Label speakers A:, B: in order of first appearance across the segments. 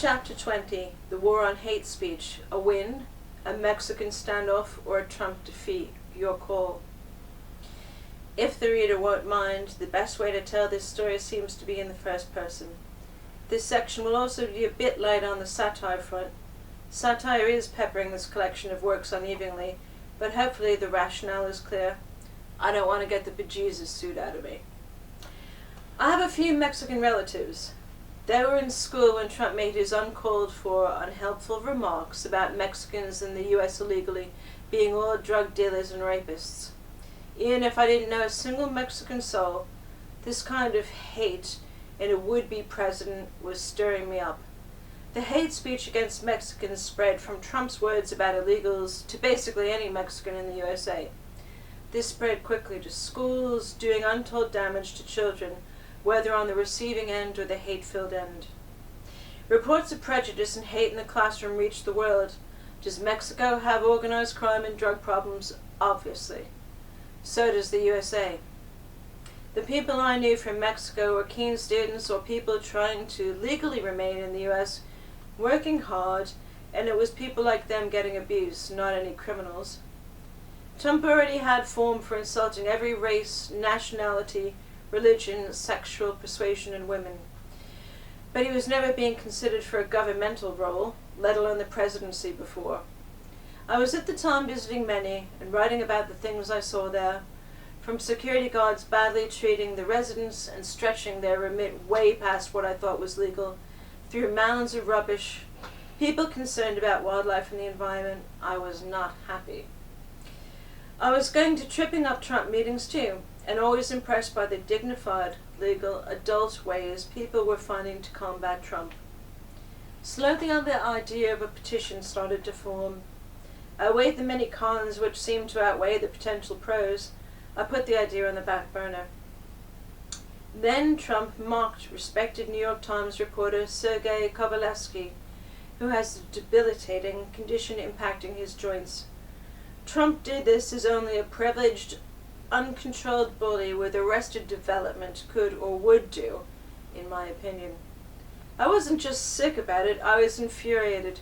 A: Chapter 20, The War on Hate Speech, a win, a Mexican standoff, or a Trump defeat. Your call. If the reader won't mind, the best way to tell this story seems to be in the first person. This section will also be a bit light on the satire front. Satire is peppering this collection of works unevenly, but hopefully the rationale is clear. I don't want to get the bejesus suit out of me. I have a few Mexican relatives. They were in school when Trump made his uncalled for, unhelpful remarks about Mexicans in the U.S. illegally being all drug dealers and rapists. Even if I didn't know a single Mexican soul, this kind of hate in a would-be president was stirring me up. The hate speech against Mexicans spread from Trump's words about illegals to basically any Mexican in the USA. This spread quickly to schools, doing untold damage to children, whether on the receiving end or the hate-filled end. Reports of prejudice and hate in the classroom reached the world. Does Mexico have organized crime and drug problems? Obviously. So does the USA. The people I knew from Mexico were keen students or people trying to legally remain in the US, working hard, and it was people like them getting abused, not any criminals. Trump already had form for insulting every race, nationality, religion, sexual persuasion, and women. But he was never being considered for a governmental role, let alone the presidency before. I was at the time visiting many and writing about the things I saw there, from security guards badly treating the residents and stretching their remit way past what I thought was legal, through mounds of rubbish, people concerned about wildlife and the environment. I was not happy. I was going to tripping up Trump meetings too, and always impressed by the dignified, legal, adult ways people were finding to combat Trump. Slowly the idea of a petition started to form. I weighed the many cons which seemed to outweigh the potential pros. I put the idea on the back burner. Then Trump mocked respected New York Times reporter Sergei Kovaleski, who has a debilitating condition impacting his joints. Trump did this as only a privileged, uncontrolled bully with arrested development could or would do, in my opinion. I wasn't just sick about it, I was infuriated,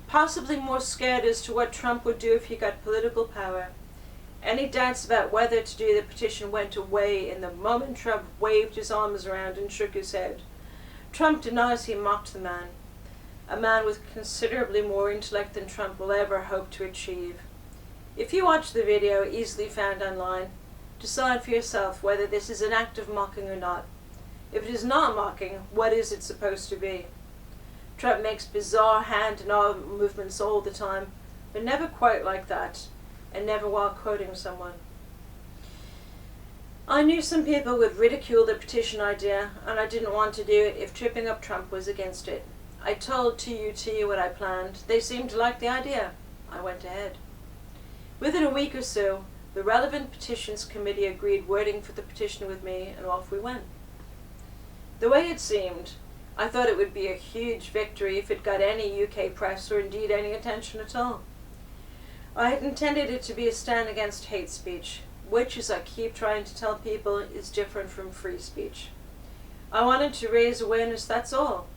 A: possibly more scared as to what Trump would do if he got political power. Any doubts about whether to do the petition went away in the moment Trump waved his arms around and shook his head. Trump denies he mocked the man, a man with considerably more intellect than Trump will ever hope to achieve. If you watch the video, easily found online, decide for yourself whether this is an act of mocking or not. If it is not mocking, what is it supposed to be? Trump makes bizarre hand and arm movements all the time, but never quite like that, and never while quoting someone. I knew some people would ridicule the petition idea, and I didn't want to do it if tripping up Trump was against it. I told TUT what I planned. They seemed to like the idea. I went ahead. Within a week or so, the relevant petitions committee agreed wording for the petition with me, and off we went. The way it seemed, I thought it would be a huge victory if it got any UK press or indeed any attention at all. I had intended it to be a stand against hate speech, which, as I keep trying to tell people, is different from free speech. I wanted to raise awareness, that's all.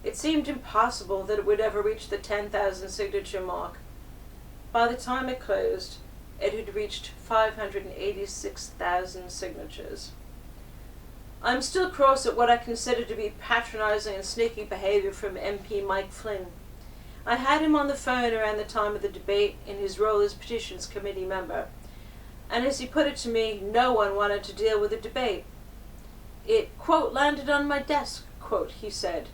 A: It seemed impossible that it would ever reach the 10,000 signature mark. By the time it closed, it had reached 586,000 signatures. I'm still cross at what I consider to be patronizing and sneaky behavior from MP Mike Flynn. I had him on the phone around the time of the debate in his role as petitions committee member, and as he put it to me, no one wanted to deal with the debate. It, quote, landed on my desk, quote, he said,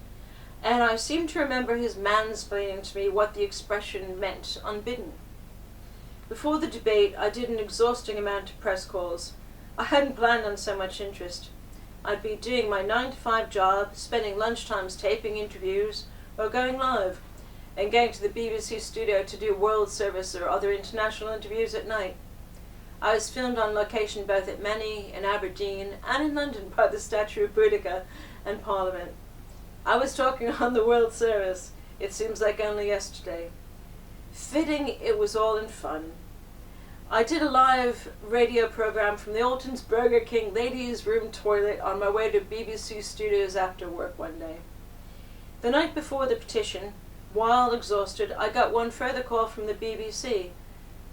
A: and I seem to remember his mansplaining to me what the expression meant unbidden. Before the debate, I did an exhausting amount of press calls. I hadn't planned on so much interest. I'd be doing my 9-to-5 job, spending lunchtimes taping interviews, or going live, and going to the BBC studio to do World Service or other international interviews at night. I was filmed on location both at Menny, in Aberdeen, and in London by the Statue of Boudica and Parliament. I was talking on the World Service. It seems like only yesterday. Fitting it was all in fun. I did a live radio program from the Alton's Burger King ladies' room toilet on my way to BBC studios after work one day. The night before the petition, while exhausted, I got one further call from the BBC.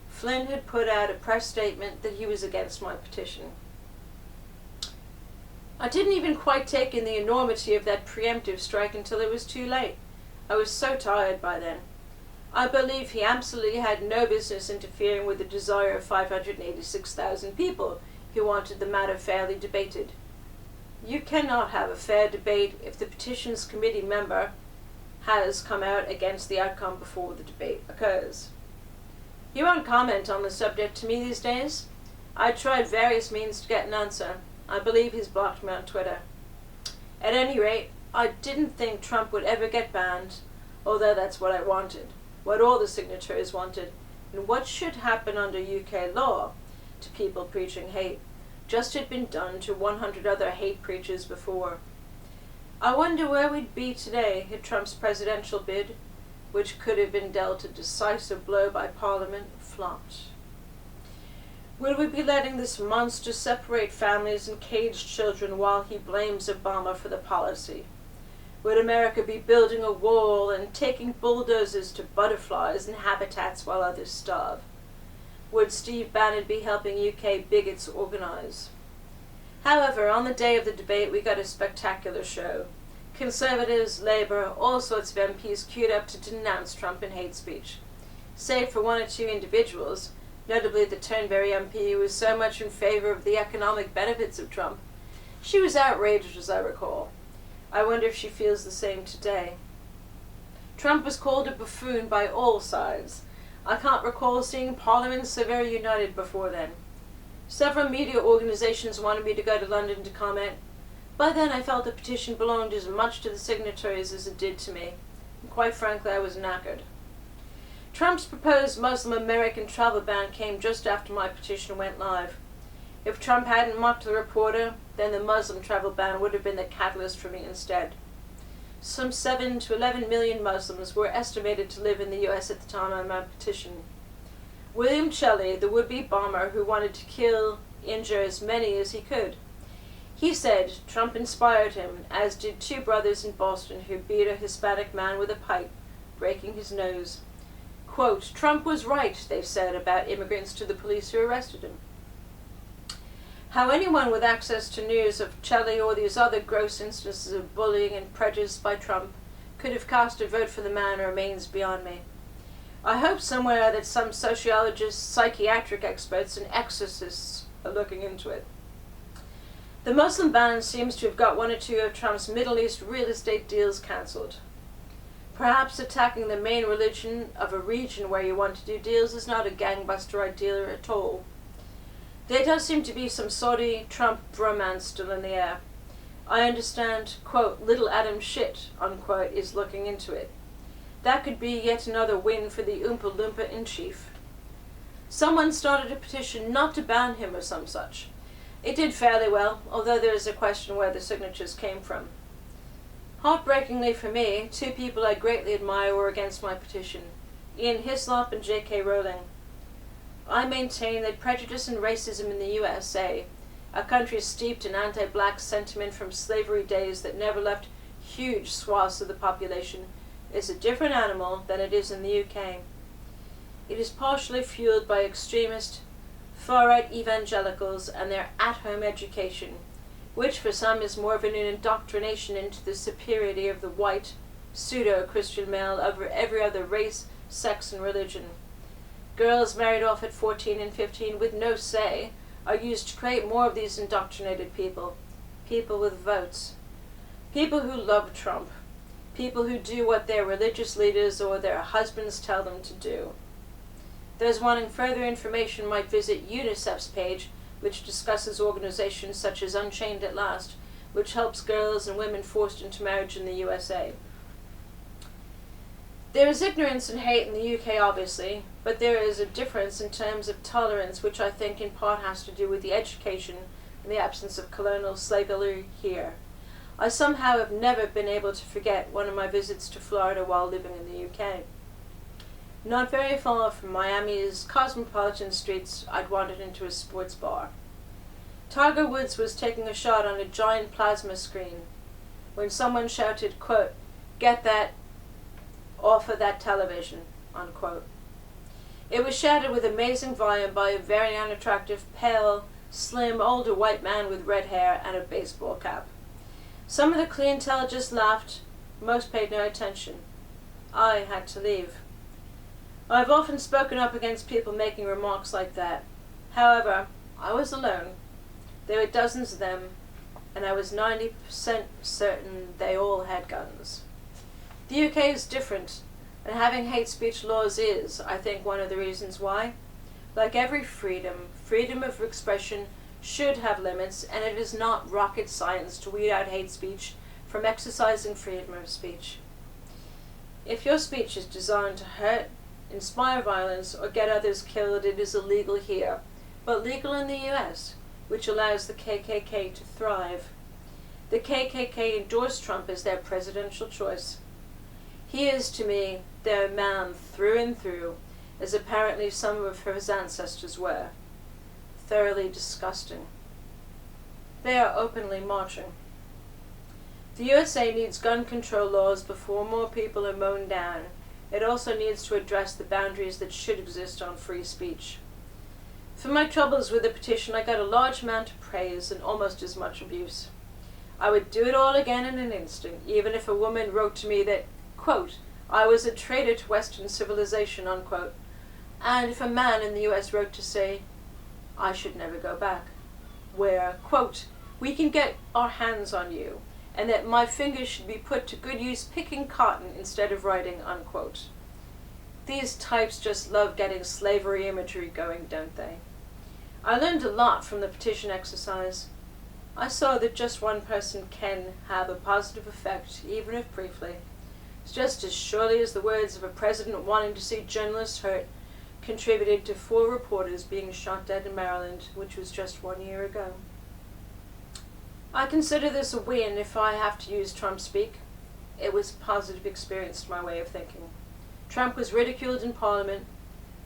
A: Flynn had put out a press statement that he was against my petition. I didn't even quite take in the enormity of that preemptive strike until it was too late. I was so tired by then. I believe he absolutely had no business interfering with the desire of 586,000 people who wanted the matter fairly debated. You cannot have a fair debate if the petitions committee member has come out against the outcome before the debate occurs. He won't comment on the subject to me these days. I tried various means to get an answer. I believe he's blocked me on Twitter. At any rate, I didn't think Trump would ever get banned, although that's what I wanted, what all the signatories wanted, and what should happen under UK law to people preaching hate, just had been done to 100 other hate preachers before. I wonder where we'd be today had Trump's presidential bid, which could have been dealt a decisive blow by Parliament, flopped. Will we be letting this monster separate families and cage children while he blames Obama for the policy? Would America be building a wall and taking bulldozers to butterflies and habitats while others starve? Would Steve Bannon be helping UK bigots organise? However, on the day of the debate we got a spectacular show. Conservatives, Labour, all sorts of MPs queued up to denounce Trump in hate speech. Save for one or two individuals, notably the Turnberry MP who was so much in favour of the economic benefits of Trump. She was outraged, as I recall. I wonder if she feels the same today. Trump was called a buffoon by all sides. I can't recall seeing Parliament so very united before then. Several media organisations wanted me to go to London to comment. By then I felt the petition belonged as much to the signatories as it did to me. And quite frankly, I was knackered. Trump's proposed Muslim American travel ban came just after my petition went live. If Trump hadn't mocked the reporter, then the Muslim travel ban would have been the catalyst for me instead. Some 7 to 11 million Muslims were estimated to live in the US at the time of my petition. William Shelley, the would-be bomber who wanted to kill, injure as many as he could. He said Trump inspired him, as did two brothers in Boston who beat a Hispanic man with a pipe, breaking his nose. Quote, Trump was right, they said about immigrants to the police who arrested him. How anyone with access to news of Shelley or these other gross instances of bullying and prejudice by Trump could have cast a vote for the man remains beyond me. I hope somewhere that some sociologists, psychiatric experts, and exorcists are looking into it. The Muslim ban seems to have got one or two of Trump's Middle East real estate deals cancelled. Perhaps attacking the main religion of a region where you want to do deals is not a gangbuster idea at all. There does seem to be some Saudi-Trump bromance still in the air. I understand, quote, little Adam shit, unquote, is looking into it. That could be yet another win for the Oompa Loompa in chief. Someone started a petition not to ban him or some such. It did fairly well, although there is a question where the signatures came from. Heartbreakingly for me, two people I greatly admire were against my petition, Ian Hislop and J.K. Rowling. I maintain that prejudice and racism in the USA, a country steeped in anti-black sentiment from slavery days that never left huge swaths of the population, is a different animal than it is in the UK. It is partially fueled by extremist, far-right evangelicals and their at-home education, which for some is more of an indoctrination into the superiority of the white, pseudo-Christian male over every other race, sex, and religion. Girls married off at 14 and 15 with no say are used to create more of these indoctrinated people, people with votes, people who love Trump, people who do what their religious leaders or their husbands tell them to do. Those wanting further information might visit UNICEF's page, which discusses organizations such as Unchained at Last, which helps girls and women forced into marriage in the USA. There is ignorance and hate in the UK, obviously, but there is a difference in terms of tolerance, which I think in part has to do with the education and the absence of colonial slavery here. I somehow have never been able to forget one of my visits to Florida while living in the UK. Not very far from Miami's cosmopolitan streets, I'd wandered into a sports bar. Tiger Woods was taking a shot on a giant plasma screen when someone shouted, quote, Get that off of that television, unquote. It was shouted with amazing volume by a very unattractive, pale, slim, older white man with red hair and a baseball cap. Some of the clientele just laughed. Most paid no attention. I had to leave. I've often spoken up against people making remarks like that. However, I was alone. There were dozens of them, and I was 90% certain they all had guns. The UK is different, and having hate speech laws is, I think, one of the reasons why. Like every freedom, freedom of expression should have limits, and it is not rocket science to weed out hate speech from exercising freedom of speech. If your speech is designed to hurt, inspire violence, or get others killed, it is illegal here, but legal in the US, which allows the KKK to thrive. The KKK endorsed Trump as their presidential choice. He is, to me, their man through and through, as apparently some of his ancestors were. Thoroughly disgusting. They are openly marching. The USA needs gun control laws before more people are mown down. It also needs to address the boundaries that should exist on free speech. For my troubles with the petition, I got a large amount of praise and almost as much abuse. I would do it all again in an instant, even if a woman wrote to me that, quote, I was a traitor to Western civilization, unquote, and if a man in the US wrote to say, I should never go back, where, quote, we can get our hands on you, and that my fingers should be put to good use picking cotton instead of writing, unquote. These types just love getting slavery imagery going, don't they? I learned a lot from the petition exercise. I saw that just one person can have a positive effect, even if briefly. Just as surely as the words of a president wanting to see journalists hurt contributed to 4 reporters being shot dead in Maryland, which was just 1 year ago. I consider this a win if I have to use Trump speak. It was a positive experience to my way of thinking. Trump was ridiculed in Parliament.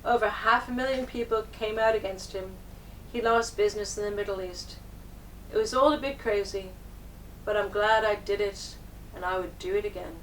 A: Over 500,000 people came out against him. He lost business in the Middle East. It was all a bit crazy, but I'm glad I did it, and I would do it again.